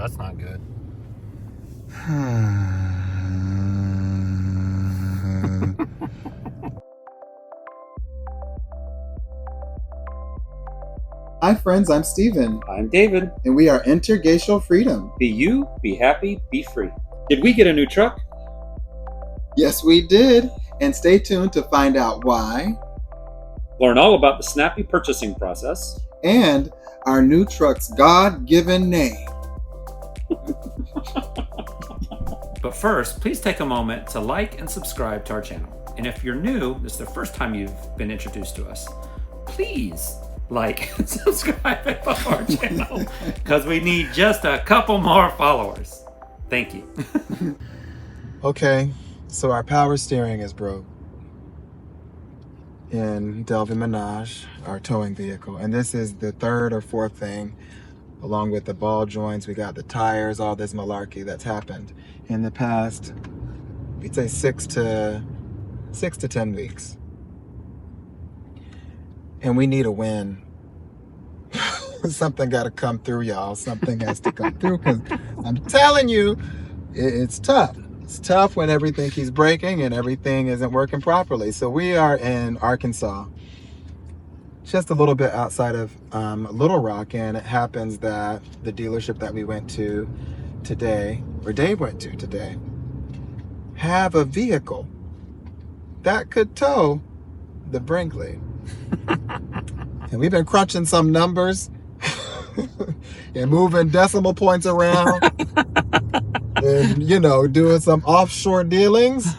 that's not good. Hi friends, I'm Steven. I'm David. And we are Interracial Freedom. Be you, be happy, be free. Did we get a new truck? Yes, we did. And stay tuned to find out why. Learn all about the snappy purchasing process. And our new truck's God-given name. But first, please take a moment to like and subscribe to our channel. And if you're new, this is the first time you've been introduced to us, please like and subscribe to our channel because we need just a couple more followers. Thank you. Okay, so our power steering is broke in Delvey Minaj, our towing vehicle. And this is the third or fourth thing, along with the ball joints, we got the tires, all this malarkey that's happened in the past, we'd say 6 to 10 weeks. And we need a win. Something got to come through, y'all. Something has to come through, because I'm telling you, it's tough. It's tough when everything keeps breaking and everything isn't working properly. So we are in Arkansas, just a little bit outside of Little Rock, and it happens that the dealership that we went to today, or Dave went to today, have a vehicle that could tow the Brinkley. And we've been crunching some numbers and moving decimal points around and, you know, doing some offshore dealings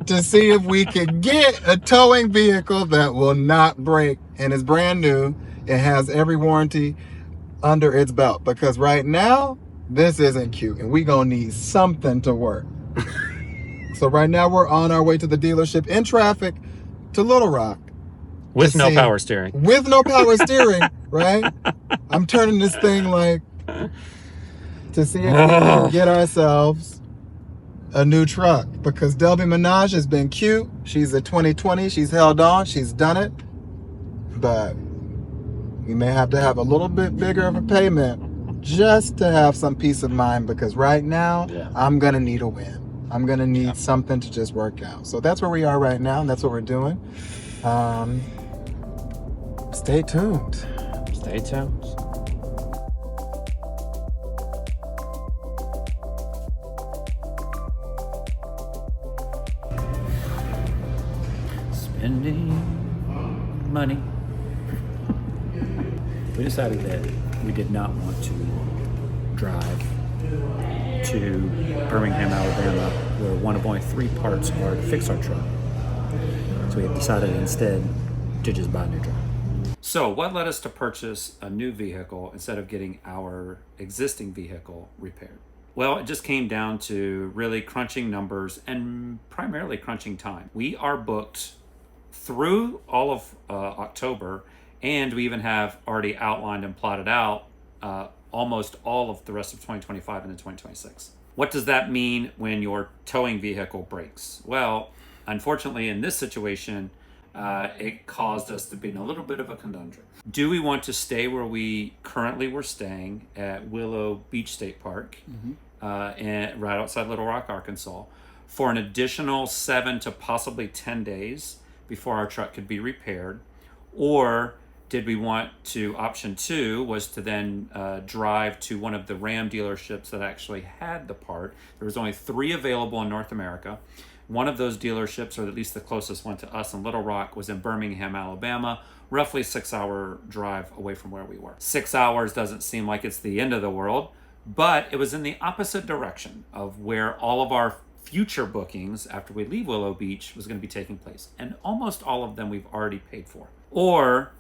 to see if we can get a towing vehicle that will not break and is brand new and has every warranty under its belt. Because right now, this isn't cute and we gonna need something to work. So right now we're on our way to the dealership in traffic to Little Rock. With no power steering. With no power steering, right? I'm turning this thing like to see if we can get ourselves a new truck, because Delvey Minaj has been cute. She's a 2020. She's held on. She's done it. But we may have to have a little bit bigger of a payment just to have some peace of mind, because right now I'm going to need a win. I'm going to need something to just work out. So that's where we are right now, and that's what we're doing. Stay tuned. Stay tuned. Spending money. We decided that we did not want to drive to Birmingham, Alabama, where one of only 3 parts are to fix our truck. So we have decided instead to just buy a new truck. So what led us to purchase a new vehicle instead of getting our existing vehicle repaired? Well, it just came down to really crunching numbers and primarily crunching time. We are booked through all of October, and we even have already outlined and plotted out almost all of the rest of 2025 and then 2026. What does that mean when your towing vehicle breaks? Well, unfortunately, in this situation, it caused us to be in a little bit of a conundrum. Do we want to stay where we currently were staying at Willow Beach State Park, right outside Little Rock, Arkansas, for an additional 7 to possibly 10 days before our truck could be repaired? Or did we want to, option 2 was to then drive to one of the Ram dealerships that actually had the part. There was only 3 available in North America. One of those dealerships, or at least the closest one to us in Little Rock, was in Birmingham, Alabama, roughly 6-hour drive away from where we were. 6 hours doesn't seem like it's the end of the world, but it was in the opposite direction of where all of our future bookings after we leave Willow Beach was going to be taking place. And almost all of them we've already paid for. Or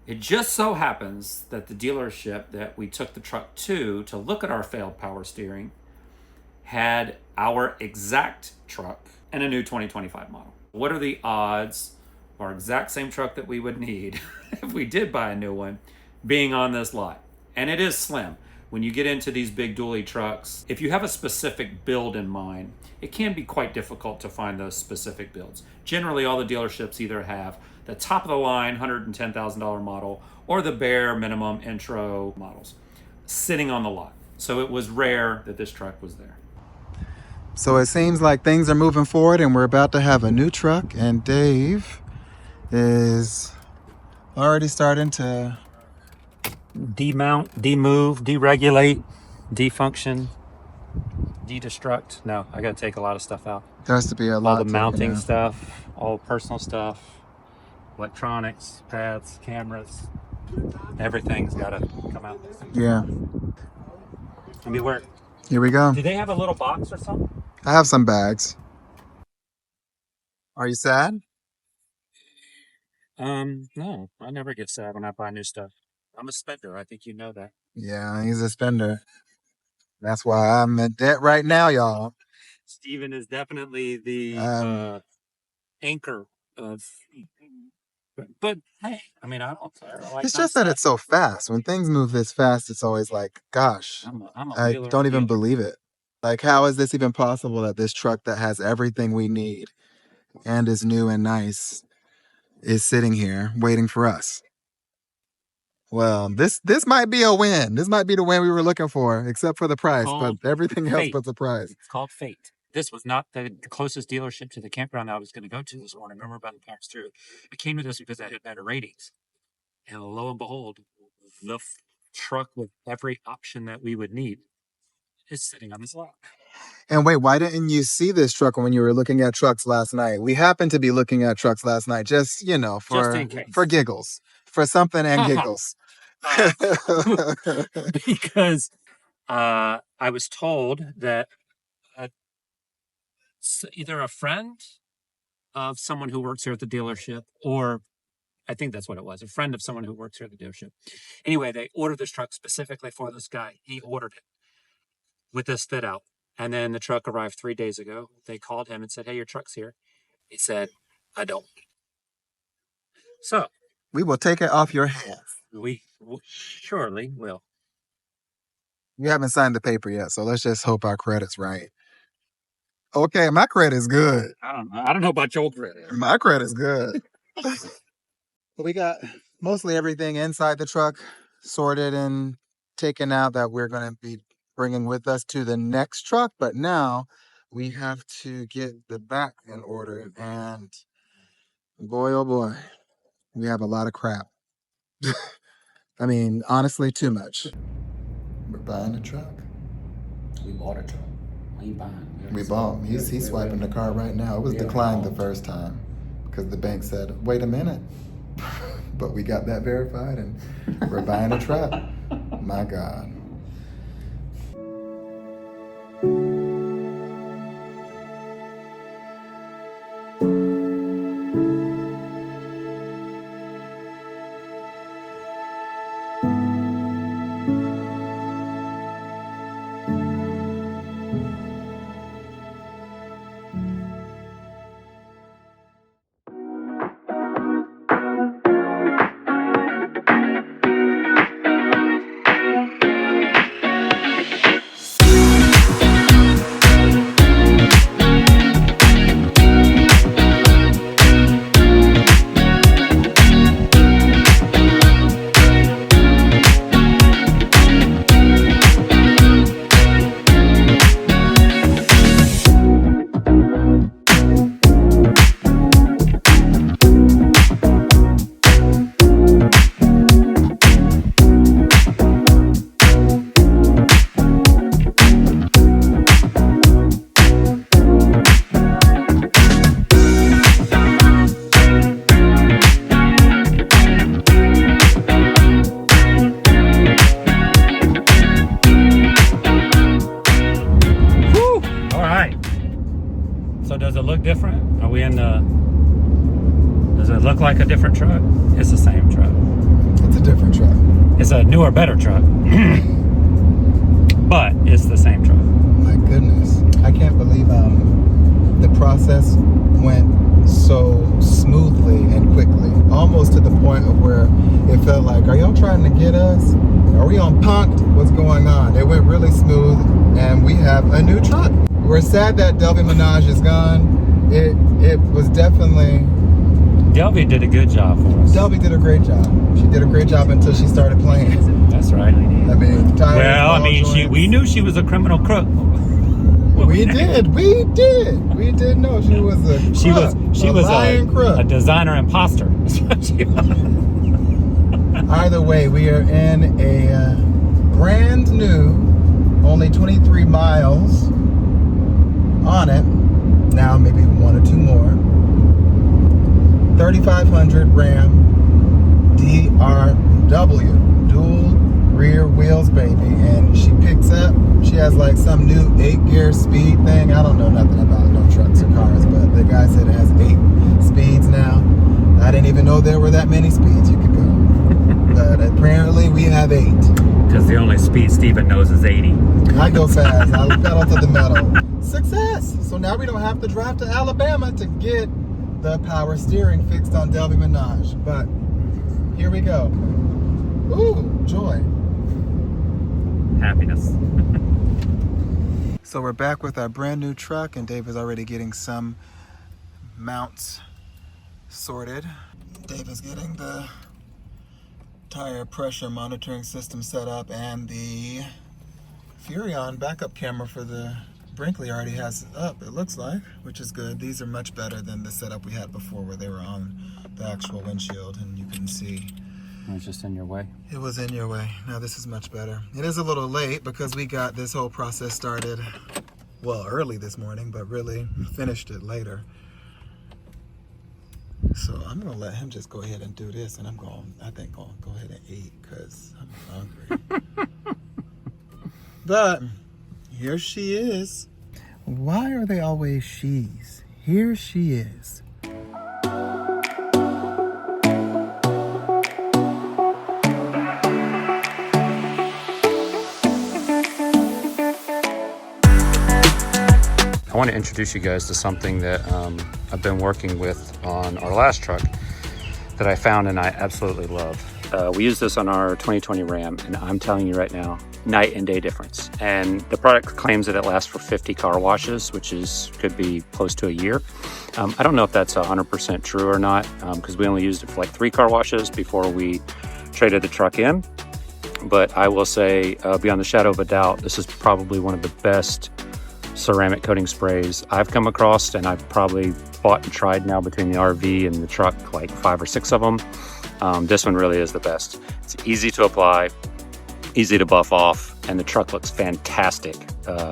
it just so happens that the dealership that we took the truck to look at our failed power steering had our exact truck and a new 2025 model. What are the odds our exact same truck that we would need if we did buy a new one being on this lot? And it is slim. When you get into these big dually trucks, if you have a specific build in mind, it can be quite difficult to find those specific builds. Generally, all the dealerships either have the top of the line $110,000 model or the bare minimum intro models sitting on the lot. So it was rare that this truck was there. So it seems like things are moving forward and we're about to have a new truck, and Dave is already starting to Demount, demove, deregulate, defunction, de-destruct. No, I got to take a lot of stuff out. there has to be a All lot the taken mounting out. stuff, all personal stuff, electronics, pads, cameras, everything's got to come out. Yeah, Let me work. here we go. Do they have a little box or something? I have some bags. Are you sad? No, I never get sad when I buy new stuff. I'm a spender. I think you know that. Yeah, he's a spender. That's why I'm in debt right now, y'all. Steven is definitely the anchor of. But hey, I mean, I don't like. It's just that it's so fast. When things move this fast, it's always like, gosh, I'm a I wheeler don't and even dealer. believe it. Like, how is this even possible that this truck that has everything we need and is new and nice is sitting here waiting for us? Well, this might be a win. This might be the win we were looking for, except for the price, but Called everything else fate. but the price. It's called fate. This was not the closest dealership to the campground I was going to go to this morning. Remember about the packs through. I came to this because I had better ratings. And lo and behold, the truck with every option that we would need is sitting on this lot. And wait, why didn't you see this truck when you were looking at trucks last night? We happened to be looking at trucks last night, just, you know, Just in case. for giggles, for something and giggles. Because I was told that either a friend of someone who works here at the dealership, or I think that's what it was, a friend of someone who works here at the dealership. Anyway, they ordered this truck specifically for this guy. He ordered it with this fit out. And then the truck arrived 3 days ago. They called him and said, hey, your truck's here. He said, I don't. So we will take it off your hands. We surely will. You haven't signed the paper yet, so let's just hope our credit's right. Okay, my credit's good. I don't know about your credit. My credit's good. But we got mostly everything inside the truck sorted and taken out that we're going to be bringing with us to the next truck. But now we have to get the back in order. And boy, oh boy, we have a lot of crap. I mean, honestly, too much. We're buying a truck. We bought a truck. We buying. We bought. He's swiping the car right now. It was declined the first time because the bank said, wait a minute. But we got that verified and we're buying a truck. My God. So does it look different? Are we in the... Does it look like a different truck? It's the same truck. It's a different truck. It's a newer, better truck. But it's the same truck. My goodness. I can't believe the process went so smoothly and quickly. Almost to the point of where it felt like, are y'all trying to get us? Are we on punked? What's going on? It went really smooth and we have a new truck. We're sad that Delvey Minaj is gone. It was definitely... Delvey did a good job for us. Delvey did a great job. She did a great job until she started playing. us, right? I mean, tires, Well, I ball mean, joints. we knew she was a criminal crook. We did know she was a crook. She was lying crook. a designer imposter. That's what she was. Either way, we are in a brand new, only 23 miles on it. Now maybe 1 or 2 more. 3500 Ram DRW, dual rear wheels, baby. And she picks up, she has like some new 8-gear speed thing. I don't know nothing about no trucks or cars, but the guy said it has 8 speeds now. I didn't even know there were that many speeds you could go. But apparently we have 8. Because the only speed Steven knows is 80. I go fast. I pedal to the metal. Success! So now we don't have to drive to Alabama to get the power steering fixed on Delvey Minaj. But here we go. Ooh, joy. Happiness. So we're back with our brand new truck, and Dave is already getting some mounts sorted. Dave is getting the tire pressure monitoring system set up, and the Furrion backup camera for the Brinkley already has up, it looks like, which is good. These are much better than the setup we had before where they were on the actual windshield and you couldn't see. It was just in your way. It was in your way. Now this is much better. It is a little late because we got this whole process started, well, early this morning, but really finished it later. So I'm gonna let him just go ahead and do this, and I think gonna go ahead and eat because I'm hungry. But here she is. Why are they always she's? Here she is. I want to introduce you guys to something that I've been working with on our last truck that I found and I absolutely love. We use this on our 2020 Ram, and I'm telling you right now, night and day difference. And the product claims that it lasts for 50 car washes, which could be close to a year. I don't know if that's 100% true or not, because we only used it for like 3 car washes before we traded the truck in. But I will say, beyond the shadow of a doubt, this is probably one of the best ceramic coating sprays I've come across, and I've probably bought and tried now between the RV and the truck like 5 or 6 of them. This one really is the best. It's easy to apply, easy to buff off, and the truck looks fantastic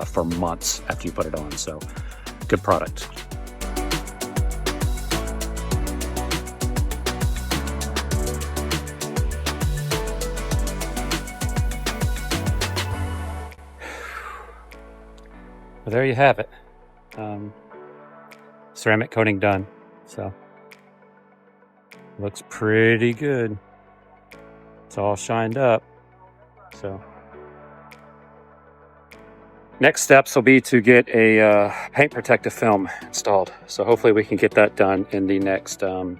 for months after you put it on. So good product. Well, there you have it. Ceramic coating done. So looks pretty good. It's all shined up. So next steps will be to get a paint protective film installed. So hopefully we can get that done in the next, I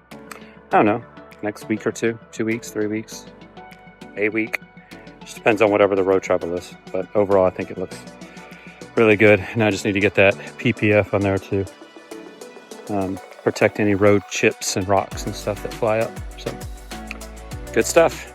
don't know, next week or 2, 2 weeks, 3 weeks, a week. Just depends on whatever the road travel is. But overall, I think it looks really good. And I just need to get that PPF on there to protect any road chips and rocks and stuff that fly up. So good stuff.